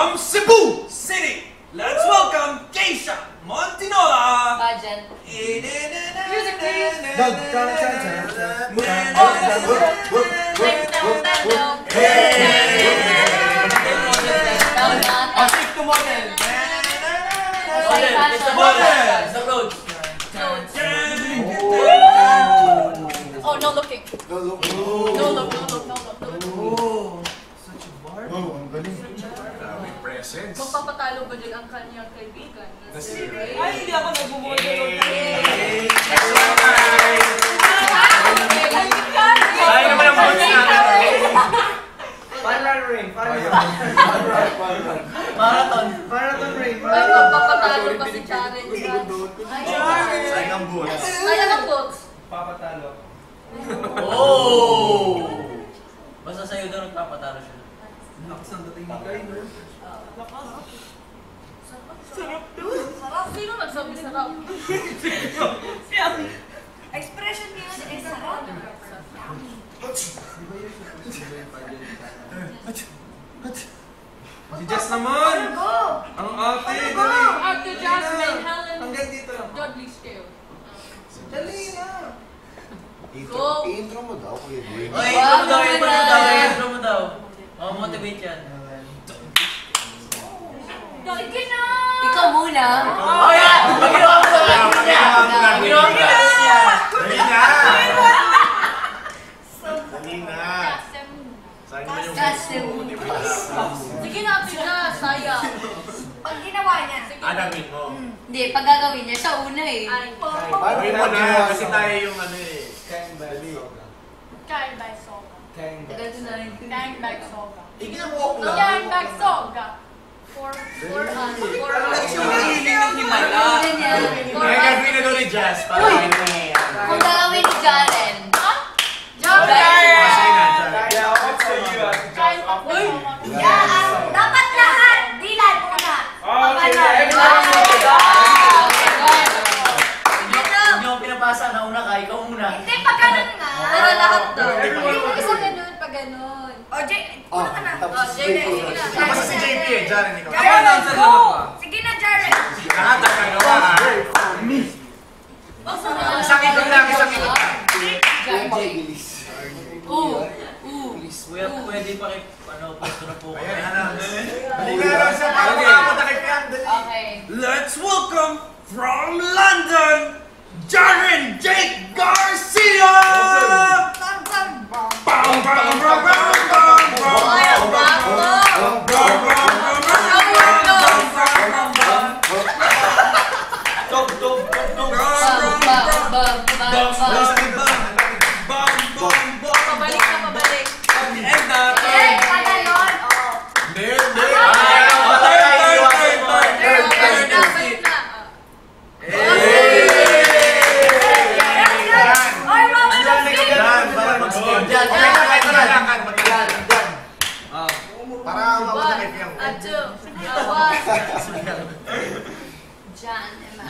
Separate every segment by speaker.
Speaker 1: from Cebu City, let's welcome Keisha Montinola.
Speaker 2: Pageant.
Speaker 3: Music please.
Speaker 2: Oh, no looking.
Speaker 3: No look.
Speaker 2: No look, no look, no look, no look.
Speaker 3: Oh, such a bar. Oh, ang galing.
Speaker 1: May presence.
Speaker 2: Magpapatalo ba din ang kanyang kaibigan?
Speaker 4: Ay, hindi ako nag-model.
Speaker 1: Ay, naman ang bones natin.
Speaker 4: Parallel ring. Marathon ring.
Speaker 2: Ay, magpapatalo pa si Karen dyan.
Speaker 1: Sayang ang bones.
Speaker 2: Sayang ang books.
Speaker 4: Papatalo.
Speaker 5: Oh! Basta sa'yo daw nagpapatalo siya.
Speaker 4: Lakas ng dating ni Kai, no?
Speaker 2: Sarap doon. Sarap. Sino nagsabi sarap?
Speaker 6: Expression niya ay sarap.
Speaker 1: Si Jess naman. Ang ate. Dali.
Speaker 2: Ate Jasmine, Helen,
Speaker 4: Hanggang dito lang.
Speaker 2: Dudley Scale.
Speaker 4: Dali na.
Speaker 2: Go.
Speaker 3: I-intro mo daw, Kuya Boy.
Speaker 5: Oy, intro mo daw. Oh, motivate yan.
Speaker 6: Sige na!
Speaker 2: Ikaw muna.
Speaker 5: Oh, yan! Ginawa mo sa Ginawa mo siya.
Speaker 1: Dali na. Dali na. Sayang naman yung
Speaker 2: Kasim. Sige na, Ate Jazz. Sayang.
Speaker 6: Pag ginawa niya.
Speaker 1: Adangin mo.
Speaker 2: Hindi, pag gagawin niya, siya una eh.
Speaker 1: Gawin mo na kasi tayo yung ano eh.
Speaker 4: Kain by soga.
Speaker 6: Kain by soga.
Speaker 4: Kain by
Speaker 2: Tagal na rin.
Speaker 6: Kain by soga.
Speaker 1: Iginawok lang.
Speaker 6: Kain by soga.
Speaker 2: For
Speaker 4: Hiling ng himala.
Speaker 1: Ay, gagawin na doon ni Jazz. Para
Speaker 2: Kung gagawin ni Jaren.
Speaker 1: Sige na, Jazz.
Speaker 4: Yeah, what's for you, Ate Jazz?
Speaker 6: Uy! Dapat lahat. Dilan muna.
Speaker 5: Hindi mo pinapasa na una ka, ikaw muna.
Speaker 6: Hindi, pag ganun nga.
Speaker 2: Pero lahat daw.
Speaker 6: Hindi isa ganun, pag ganun. O, Jay, una ka na.
Speaker 3: Tapos
Speaker 6: O, Jay, sige na.
Speaker 1: Basta si JP eh, Jaren ikaw.
Speaker 4: Ako na sa lalo pa.
Speaker 6: Sige na, Jared.
Speaker 1: Lahat ang gagawa. Isang ikot lang, isang ikot lang.
Speaker 3: Bilis.
Speaker 5: Kuya, pwede pa kayo, pwesto na po.
Speaker 1: Ayan, ano. Halika lang siya para makapunta kay Pian. Dali.
Speaker 2: Okay.
Speaker 1: Let's welcome from London, Jaren Jake Garcia! Bam, bam, bam, bam, bam,
Speaker 2: Pabalik na, pabalik.
Speaker 6: Eh, paganon. O.
Speaker 2: Balik na.
Speaker 6: Oy, mama, mag-skip.
Speaker 1: Para mapunta kay Pian.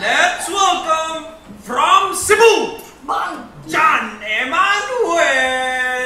Speaker 1: Let's welcome from Cebu, John Emmanuel!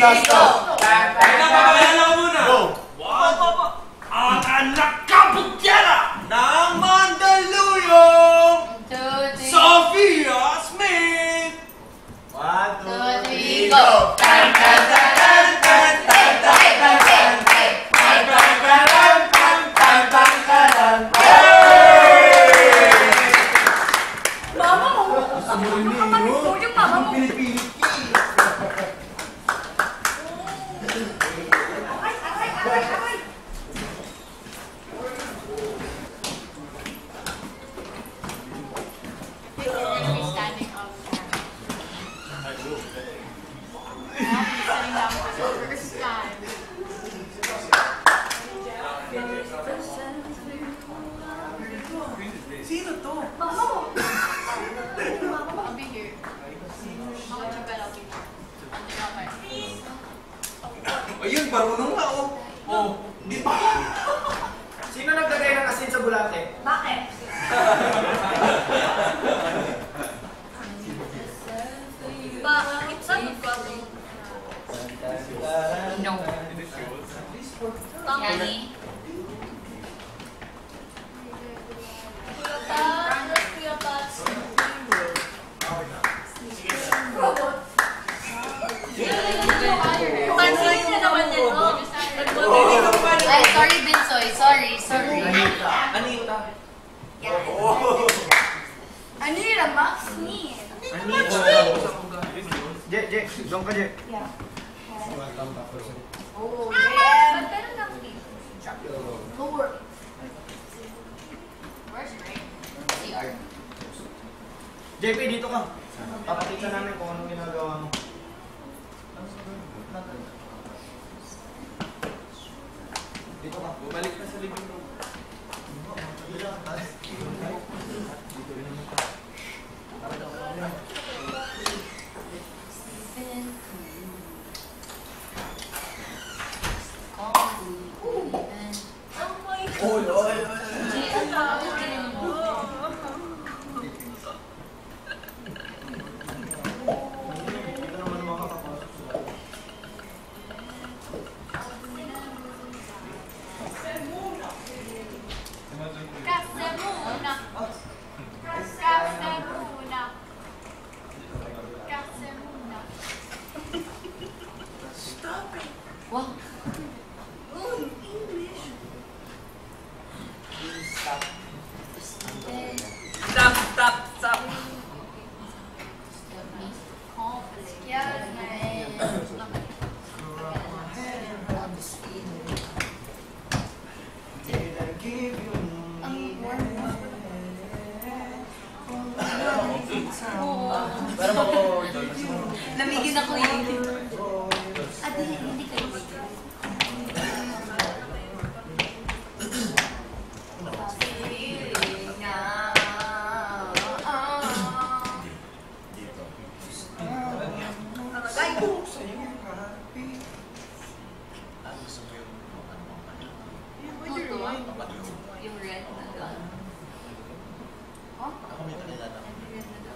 Speaker 3: last, last.
Speaker 1: Papakilala ko muna.
Speaker 3: Go.
Speaker 1: Ang anak kaputyera ng Mandaluyong,
Speaker 2: 2, 3.
Speaker 1: Sophia Smith!
Speaker 3: 1,
Speaker 2: 2, 3,
Speaker 3: 2, 3,
Speaker 2: go.
Speaker 3: go!
Speaker 1: Tan, tan, tan, tan, tan, tan, tan, tan, tan. Tan, tan, tan, tan, tan, tan, tan, tan.
Speaker 6: Mama mo! Kapatid mo yung mama mo!
Speaker 3: Pinipilit ki.
Speaker 6: Ay, aray, aray, aray!
Speaker 2: You're gonna be standing up. Now he's sitting down for the first time.
Speaker 1: Sino to?
Speaker 6: Mama mo!
Speaker 2: I'll be here. I'll go to bed, I'll be here.
Speaker 1: Ayun, marunong na oh. Oh, di pa.
Speaker 4: Sino naglagay ng asin sa bulate?
Speaker 6: Bakit? Bakit? Saan ba?
Speaker 2: No. Yani?
Speaker 6: Pansin niya naman yan, oh.
Speaker 2: Ay, sorry, Binsoy. Sorry, sorry.
Speaker 4: Anita.
Speaker 6: Ano yun ang Max Smith?
Speaker 4: Anita. Je, doon ka, Je.
Speaker 6: Oh, yeah. Ba't ganun lang, please? Lower.
Speaker 2: Where's Ray? CR.
Speaker 4: JP, dito ka. Papakita namin kung anong ginagawa mo. Dito ka.
Speaker 1: Bumalik na sa living room.
Speaker 6: Oh my God.
Speaker 4: Dito naman makakapasok.
Speaker 2: Kasemuna. Kasemuna.
Speaker 1: Stop it.
Speaker 2: Wow.
Speaker 6: Oh, English.
Speaker 4: Stop.
Speaker 1: Stop, stop, stop.
Speaker 6: Yeah,
Speaker 4: Did I give you
Speaker 1: Pero ako,
Speaker 2: Lamigin ako yun.
Speaker 6: hindi kayo
Speaker 2: Yung red na gun. Oh?
Speaker 3: Ako may kanila na.
Speaker 2: Red na gun.